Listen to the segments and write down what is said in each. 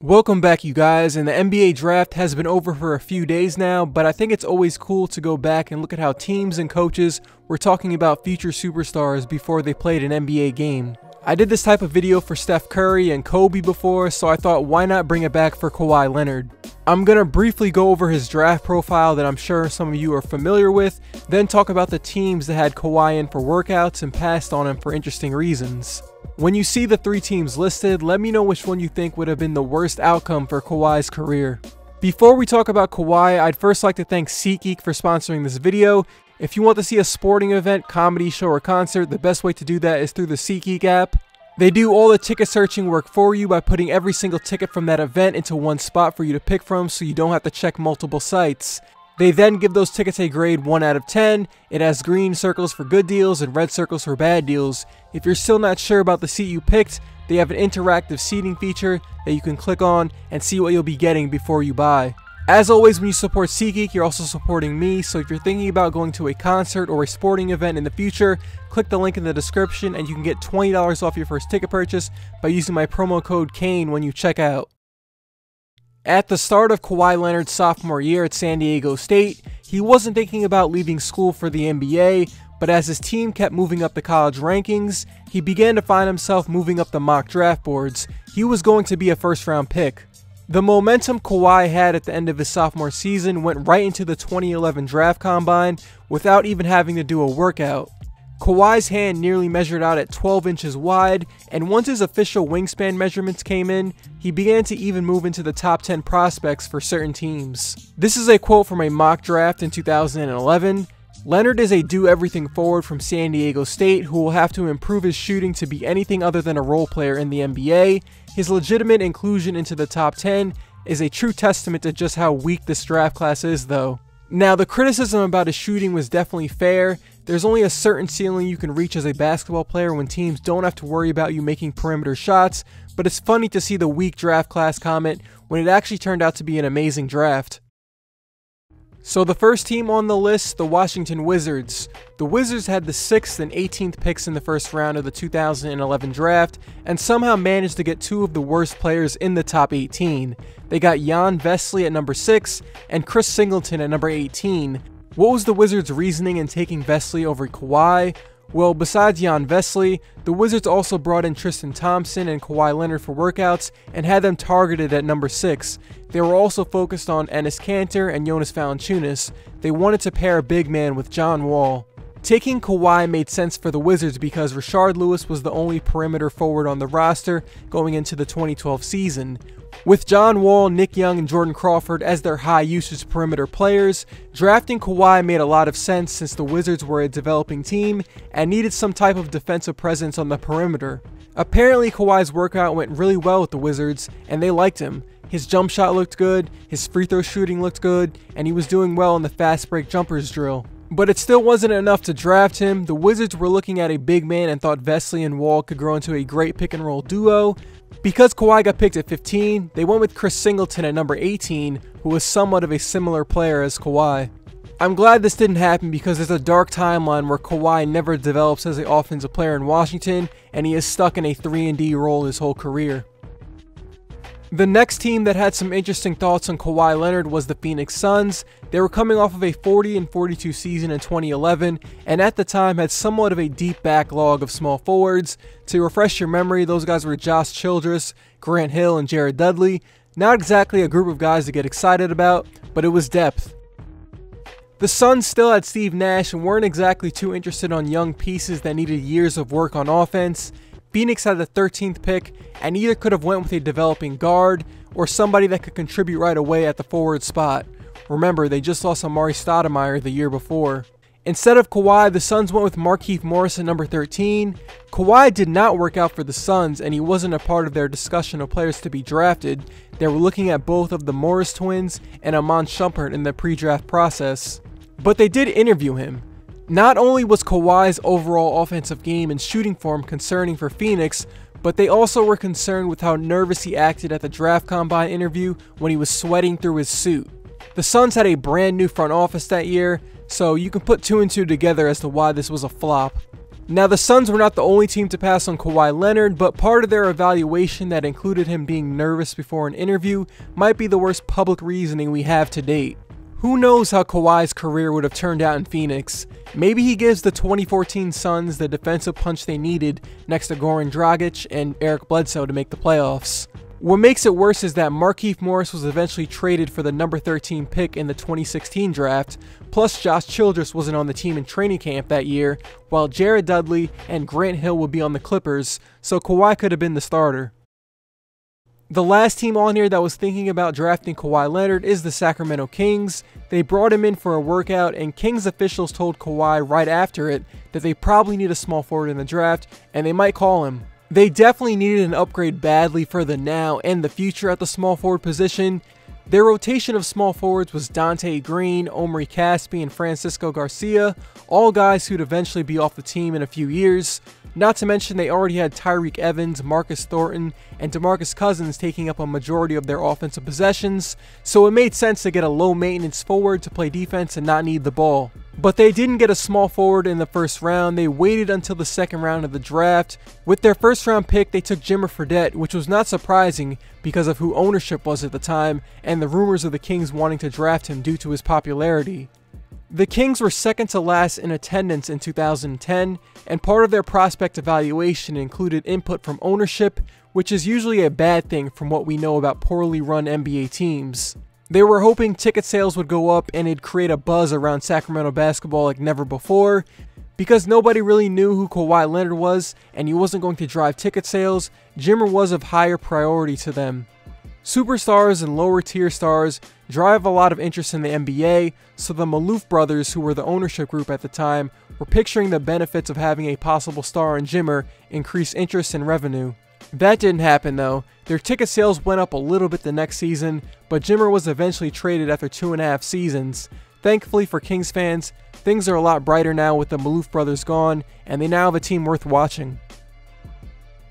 Welcome back, you guys, and the NBA draft has been over for a few days now, but I think it's always cool to go back and look at how teams and coaches were talking about future superstars before they played an NBA game. I did this type of video for Steph Curry and Kobe before, so I thought why not bring it back for Kawhi Leonard. I'm gonna briefly go over his draft profile that I'm sure some of you are familiar with, then talk about the teams that had Kawhi in for workouts and passed on him for interesting reasons. When you see the three teams listed, let me know which one you think would have been the worst outcome for Kawhi's career. Before we talk about Kawhi, I'd first like to thank SeatGeek for sponsoring this video. If you want to see a sporting event, comedy show, or concert, the best way to do that is through the SeatGeek app. They do all the ticket searching work for you by putting every single ticket from that event into one spot for you to pick from so you don't have to check multiple sites. They then give those tickets a grade 1 out of 10. It has green circles for good deals and red circles for bad deals. If you're still not sure about the seat you picked, they have an interactive seating feature that you can click on and see what you'll be getting before you buy. As always, when you support SeatGeek, you're also supporting me, so if you're thinking about going to a concert or a sporting event in the future, click the link in the description and you can get $20 off your first ticket purchase by using my promo code CAINE when you check out. At the start of Kawhi Leonard's sophomore year at San Diego State, he wasn't thinking about leaving school for the NBA, but as his team kept moving up the college rankings, he began to find himself moving up the mock draft boards. He was going to be a first-round pick. The momentum Kawhi had at the end of his sophomore season went right into the 2011 draft combine without even having to do a workout. Kawhi's hand nearly measured out at 12 inches wide, and once his official wingspan measurements came in, he began to even move into the top 10 prospects for certain teams. This is a quote from a mock draft in 2011. Leonard is a do-everything forward from San Diego State who will have to improve his shooting to be anything other than a role player in the NBA. His legitimate inclusion into the top 10 is a true testament to just how weak this draft class is, though. Now, the criticism about his shooting was definitely fair. There's only a certain ceiling you can reach as a basketball player when teams don't have to worry about you making perimeter shots, but it's funny to see the weak draft class comment when it actually turned out to be an amazing draft. So the first team on the list, the Washington Wizards. The Wizards had the 6th and 18th picks in the first round of the 2011 draft and somehow managed to get two of the worst players in the top 18. They got Jan Vesely at number 6 and Chris Singleton at number 18. What was the Wizards' reasoning in taking Vesely over Kawhi? Well, besides Jan Vesely, the Wizards also brought in Tristan Thompson and Kawhi Leonard for workouts and had them targeted at number 6. They were also focused on Enes Kanter and Jonas Valanciunas. They wanted to pair a big man with John Wall. Taking Kawhi made sense for the Wizards because Rashard Lewis was the only perimeter forward on the roster going into the 2012 season. With John Wall, Nick Young, and Jordan Crawford as their high-usage perimeter players, drafting Kawhi made a lot of sense since the Wizards were a developing team and needed some type of defensive presence on the perimeter. Apparently, Kawhi's workout went really well with the Wizards, and they liked him. His jump shot looked good, his free throw shooting looked good, and he was doing well in the fast break jumpers drill. But it still wasn't enough to draft him. The Wizards were looking at a big man and thought Vesely and Wall could grow into a great pick-and-roll duo. Because Kawhi got picked at 15, they went with Chris Singleton at number 18, who was somewhat of a similar player as Kawhi. I'm glad this didn't happen because there's a dark timeline where Kawhi never develops as an offensive player in Washington, and he is stuck in a 3-and-D role his whole career. The next team that had some interesting thoughts on Kawhi Leonard was the Phoenix Suns. They were coming off of a 40-42 season in 2011 and at the time had somewhat of a deep backlog of small forwards. To refresh your memory, those guys were Josh Childress, Grant Hill, and Jared Dudley. Not exactly a group of guys to get excited about, but it was depth. The Suns still had Steve Nash and weren't exactly too interested on young pieces that needed years of work on offense. Phoenix had the 13th pick and either could have went with a developing guard or somebody that could contribute right away at the forward spot. Remember, they just lost Amari Stoudemire the year before. Instead of Kawhi, the Suns went with Markieff Morris at number 13. Kawhi did not work out for the Suns and he wasn't a part of their discussion of players to be drafted. They were looking at both of the Morris twins and Iman Shumpert in the pre-draft process. But they did interview him. Not only was Kawhi's overall offensive game and shooting form concerning for Phoenix, but they also were concerned with how nervous he acted at the draft combine interview when he was sweating through his suit. The Suns had a brand new front office that year, so you can put 2 and 2 together as to why this was a flop. Now, the Suns were not the only team to pass on Kawhi Leonard, but part of their evaluation that included him being nervous before an interview might be the worst public reasoning we have to date. Who knows how Kawhi's career would have turned out in Phoenix? Maybe he gives the 2014 Suns the defensive punch they needed next to Goran Dragic and Eric Bledsoe to make the playoffs. What makes it worse is that Markieff Morris was eventually traded for the number 13 pick in the 2016 draft, plus Josh Childress wasn't on the team in training camp that year, while Jared Dudley and Grant Hill would be on the Clippers, so Kawhi could have been the starter. The last team on here that was thinking about drafting Kawhi Leonard is the Sacramento Kings. They brought him in for a workout, and Kings officials told Kawhi right after it that they probably need a small forward in the draft, and they might call him. They definitely needed an upgrade badly for the now and the future at the small forward position. Their rotation of small forwards was Dante Green, Omri Caspi, and Francisco Garcia, all guys who'd eventually be off the team in a few years. Not to mention they already had Tyreke Evans, Marcus Thornton, and DeMarcus Cousins taking up a majority of their offensive possessions, so it made sense to get a low maintenance forward to play defense and not need the ball. But they didn't get a small forward in the first round. They waited until the second round of the draft. With their first round pick, they took Jimmer Fredette, which was not surprising because of who ownership was at the time and the rumors of the Kings wanting to draft him due to his popularity. The Kings were second to last in attendance in 2010, and part of their prospect evaluation included input from ownership, which is usually a bad thing from what we know about poorly run NBA teams. They were hoping ticket sales would go up and it'd create a buzz around Sacramento basketball like never before. Because nobody really knew who Kawhi Leonard was and he wasn't going to drive ticket sales, Jimmer was of higher priority to them. Superstars and lower tier stars drive a lot of interest in the NBA, so the Maloof brothers, who were the ownership group at the time, were picturing the benefits of having a possible star in Jimmer increase interest and revenue. That didn't happen though. Their ticket sales went up a little bit the next season, but Jimmer was eventually traded after 2.5 seasons. Thankfully for Kings fans, things are a lot brighter now with the Maloof brothers gone, and they now have a team worth watching.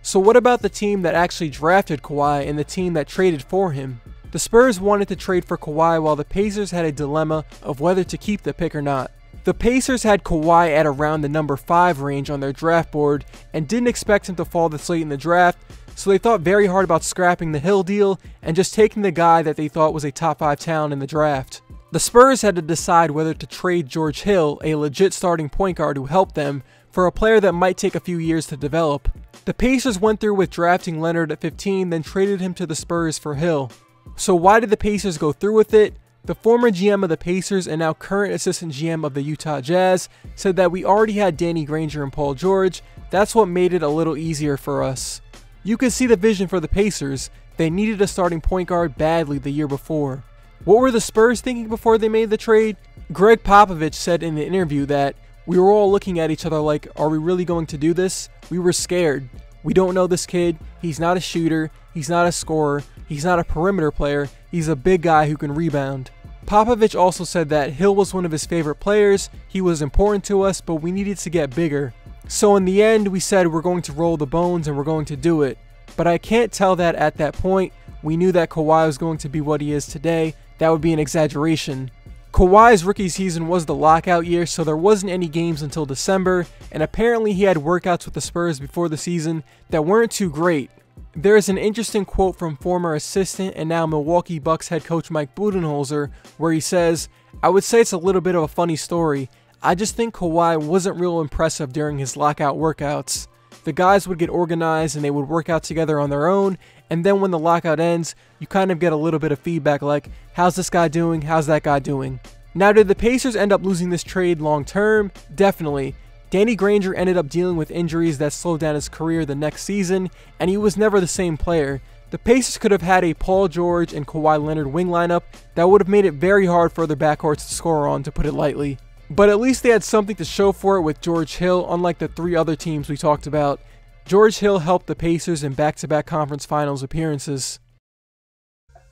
So what about the team that actually drafted Kawhi and the team that traded for him? The Spurs wanted to trade for Kawhi while the Pacers had a dilemma of whether to keep the pick or not. The Pacers had Kawhi at around the number 5 range on their draft board and didn't expect him to fall this late in the draft, so they thought very hard about scrapping the Hill deal and just taking the guy that they thought was a top 5 talent in the draft. The Spurs had to decide whether to trade George Hill, a legit starting point guard who helped them, for a player that might take a few years to develop. The Pacers went through with drafting Leonard at 15, then traded him to the Spurs for Hill. So why did the Pacers go through with it? The former GM of the Pacers and now current assistant GM of the Utah Jazz said that we already had Danny Granger and Paul George. That's what made it a little easier for us. You can see the vision for the Pacers. They needed a starting point guard badly the year before. What were the Spurs thinking before they made the trade? Greg Popovich said in the interview that we were all looking at each other like, are we really going to do this? We were scared. We don't know this kid. He's not a shooter. He's not a scorer. He's not a perimeter player. He's a big guy who can rebound. Popovich also said that Hill was one of his favorite players. He was important to us, but we needed to get bigger. So in the end, we said we're going to roll the bones and we're going to do it. But I can't tell that at that point we knew that Kawhi was going to be what he is today. That would be an exaggeration. Kawhi's rookie season was the lockout year, so there wasn't any games until December, and apparently he had workouts with the Spurs before the season that weren't too great. There is an interesting quote from former assistant and now Milwaukee Bucks head coach Mike Budenholzer, where he says, "I would say it's a little bit of a funny story. I just think Kawhi wasn't real impressive during his lockout workouts. The guys would get organized and they would work out together on their own, and then when the lockout ends, you kind of get a little bit of feedback like, how's this guy doing, how's that guy doing?" Now, did the Pacers end up losing this trade long term? Definitely. Danny Granger ended up dealing with injuries that slowed down his career the next season, and he was never the same player. The Pacers could have had a Paul George and Kawhi Leonard wing lineup that would have made it very hard for their backcourts to score on, to put it lightly. But at least they had something to show for it with George Hill, unlike the 3 other teams we talked about. George Hill helped the Pacers in back-to-back conference finals appearances.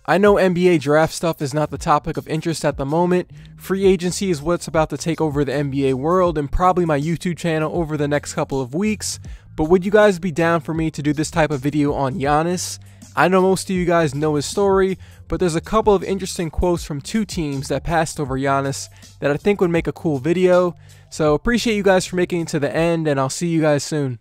I know NBA draft stuff is not the topic of interest at the moment. Free agency is what's about to take over the NBA world and probably my YouTube channel over the next couple of weeks. But would you guys be down for me to do this type of video on Giannis? I know most of you guys know his story, but there's a couple of interesting quotes from two teams that passed over Giannis that I think would make a cool video. So appreciate you guys for making it to the end, and I'll see you guys soon.